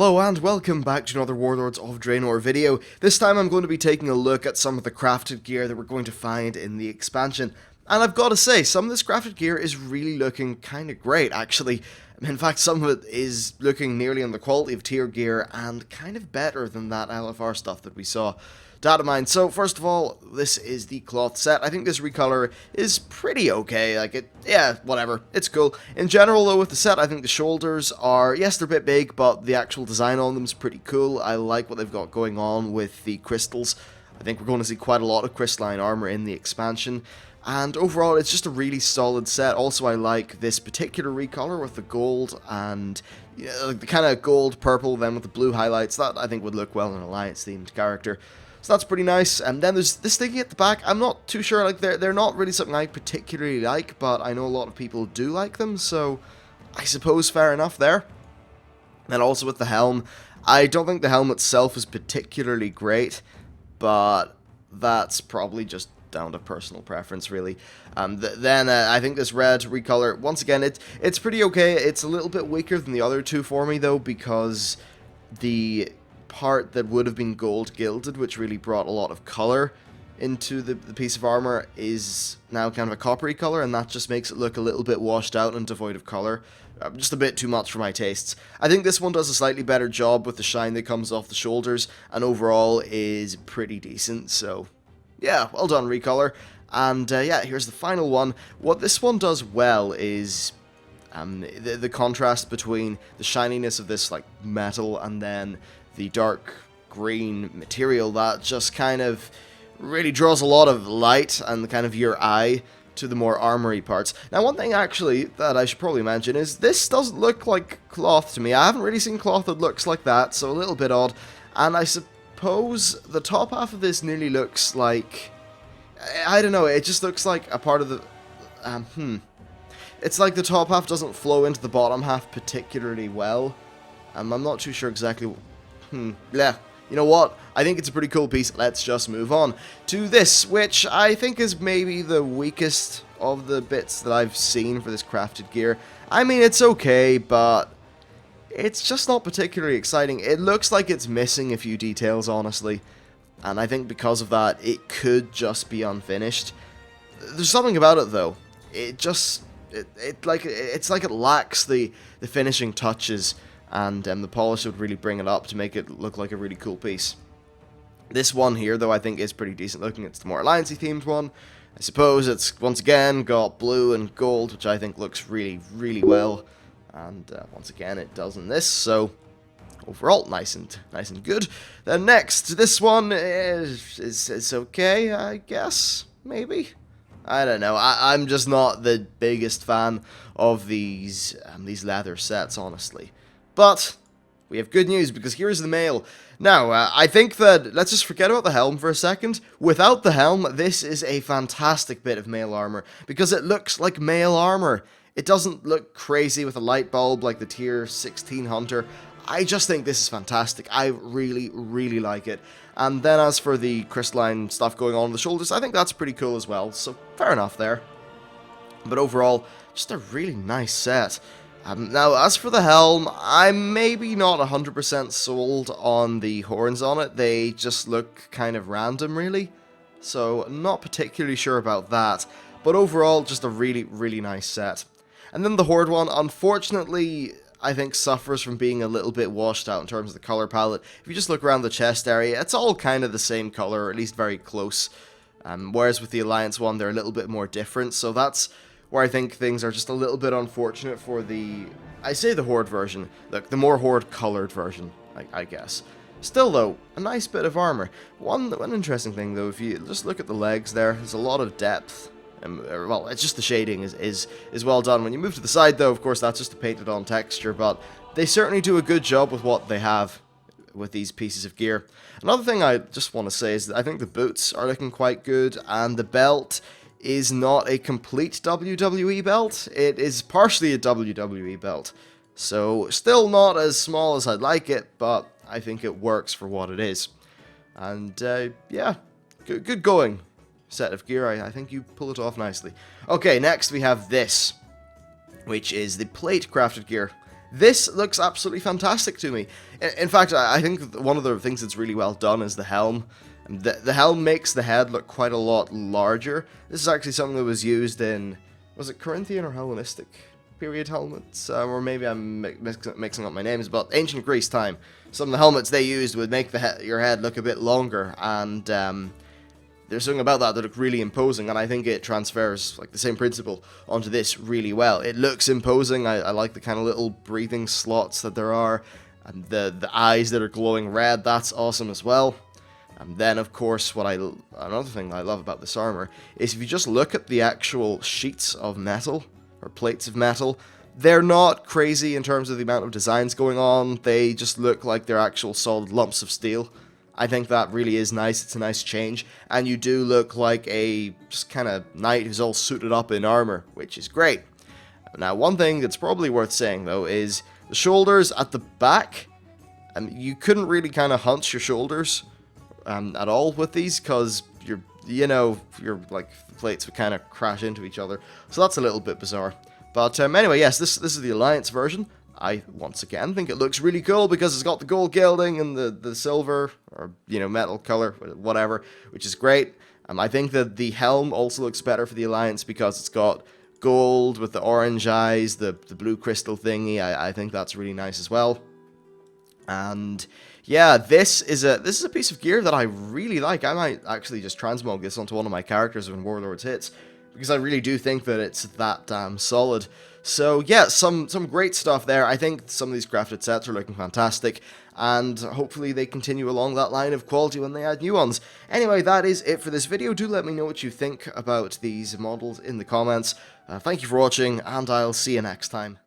Hello and welcome back to another Warlords of Draenor video. This time I'm going to be taking a look at some of the crafted gear that we're going to find in the expansion. And I've got to say, some of this crafted gear is really looking kind of great, actually. In fact, some of it is looking nearly on the quality of tier gear and kind of better than that LFR stuff that we saw. Data mine. So first of all, this is the cloth set. I think this recolor is pretty okay. Yeah, whatever. It's cool. In general, though, with the set, I think the shoulders are, yes, they're a bit big, but the actual design on them is pretty cool. I like what they've got going on with the crystals. I think we're going to see quite a lot of crystalline armor in the expansion. And overall, it's just a really solid set. Also, I like this particular recolor with the gold and the kind of gold-purple, then with the blue highlights. That, I think, would look well in an Alliance-themed character. So that's pretty nice. And then there's this thingy at the back. I'm not too sure. Like they're not really something I particularly like, but I know a lot of people do like them. So I suppose fair enough there. And also with the helm, I don't think the helm itself is particularly great, but that's probably just down to personal preference, really. Then I think this red recolor, once again, it's pretty okay. It's a little bit weaker than the other two for me, though, because the part that would have been gold gilded, which really brought a lot of color into the piece of armor, is now kind of a coppery color, and that just makes it look a little bit washed out and devoid of color. Just a bit too much for my tastes. I think this one does a slightly better job with the shine that comes off the shoulders, and overall is pretty decent, so yeah, well done recolor. And yeah, here's the final one. What this one does well is the contrast between the shininess of this like metal and then the dark green material that just kind of really draws a lot of light and kind of your eye to the more armory parts. Now, one thing actually that I should probably mention is this doesn't look like cloth to me. I haven't really seen cloth that looks like that, so a little bit odd. And I suppose the top half of this nearly looks like, I don't know, it just looks like a part of the, it's like the top half doesn't flow into the bottom half particularly well. I'm not too sure exactly. Yeah, you know what? I think it's a pretty cool piece. Let's just move on to this, which I think is maybe the weakest of the bits that I've seen for this crafted gear. I mean, it's okay, but it's just not particularly exciting. It looks like it's missing a few details, honestly, and I think because of that, it could just be unfinished. There's something about it, though. It's like it lacks the finishing touches, and the polish would really bring it up to make it look like a really cool piece. This one here, though, I think is pretty decent looking. It's the more Alliance-y themed one. I suppose it's, once again, got blue and gold, which I think looks really, really well. And once again, it does in this, so overall, nice and good. Then next, this one is okay, I guess, maybe? I don't know. I'm just not the biggest fan of these leather sets, honestly. But we have good news, because here's the mail. Now, I think that, let's just forget about the helm for a second. Without the helm, this is a fantastic bit of mail armor, because it looks like mail armor. It doesn't look crazy with a light bulb like the tier 16 Hunter. I just think this is fantastic. I really, really like it. And then as for the crystalline stuff going on the shoulders, I think that's pretty cool as well, so fair enough there. But overall, just a really nice set. Now, as for the helm, I'm maybe not 100% sold on the horns on it. They just look kind of random, really. So, not particularly sure about that. But overall, just a really, really nice set. And then the Horde one, unfortunately, I think suffers from being a little bit washed out in terms of the color palette. If you just look around the chest area, it's all kind of the same color, or at least very close. Whereas with the Alliance one, they're a little bit more different. So that's where I think things are just a little bit unfortunate for the, I say the Horde version, look, the more Horde-colored version, I guess. Still, though, a nice bit of armor. One interesting thing, though, if you just look at the legs there's a lot of depth. Well, it's just the shading is well done. When you move to the side, though, of course, that's just a painted-on texture, but they certainly do a good job with what they have with these pieces of gear. Another thing I just want to say is that I think the boots are looking quite good, and the belt is not a complete WWE belt. It is partially a WWE belt. So, still not as small as I'd like it, but I think it works for what it is. And, yeah, good going set of gear. I think you pull it off nicely. Okay, next we have this, which is the plate crafted gear. This looks absolutely fantastic to me. In fact, I think one of the things that's really well done is the helm. The helm makes the head look quite a lot larger. This is actually something that was used in, was it Corinthian or Hellenistic period helmets? Or maybe I'm mixing up my names, but ancient Greece time. Some of the helmets they used would make your head look a bit longer, and there's something about that look really imposing, and I think it transfers like the same principle onto this really well. It looks imposing. I like the kind of little breathing slots that there are, and the eyes that are glowing red. That's awesome as well. And then, of course, another thing I love about this armor is if you just look at the actual sheets of metal, or plates of metal, they're not crazy in terms of the amount of designs going on. They just look like they're actual solid lumps of steel. I think that really is nice. It's a nice change. And you do look like a just kind of knight who's all suited up in armor, which is great. Now, one thing that's probably worth saying, though, is the shoulders at the back. You couldn't really kind of hunch your shoulders at all with these, because your like the plates would kind of crash into each other, so that's a little bit bizarre. But anyway, yes, this is the Alliance version. I once again think it looks really cool because it's got the gold gilding and the silver or metal color, whatever, which is great. I think that the helm also looks better for the Alliance because it's got gold with the orange eyes, the blue crystal thingy. I think that's really nice as well. And yeah, this is a piece of gear that I really like. I might actually just transmog this onto one of my characters when Warlords hits, because I really do think that it's that damn solid. So yeah, some great stuff there. I think some of these crafted sets are looking fantastic, and hopefully they continue along that line of quality when they add new ones. Anyway, that is it for this video. Do let me know what you think about these models in the comments. Thank you for watching, and I'll see you next time.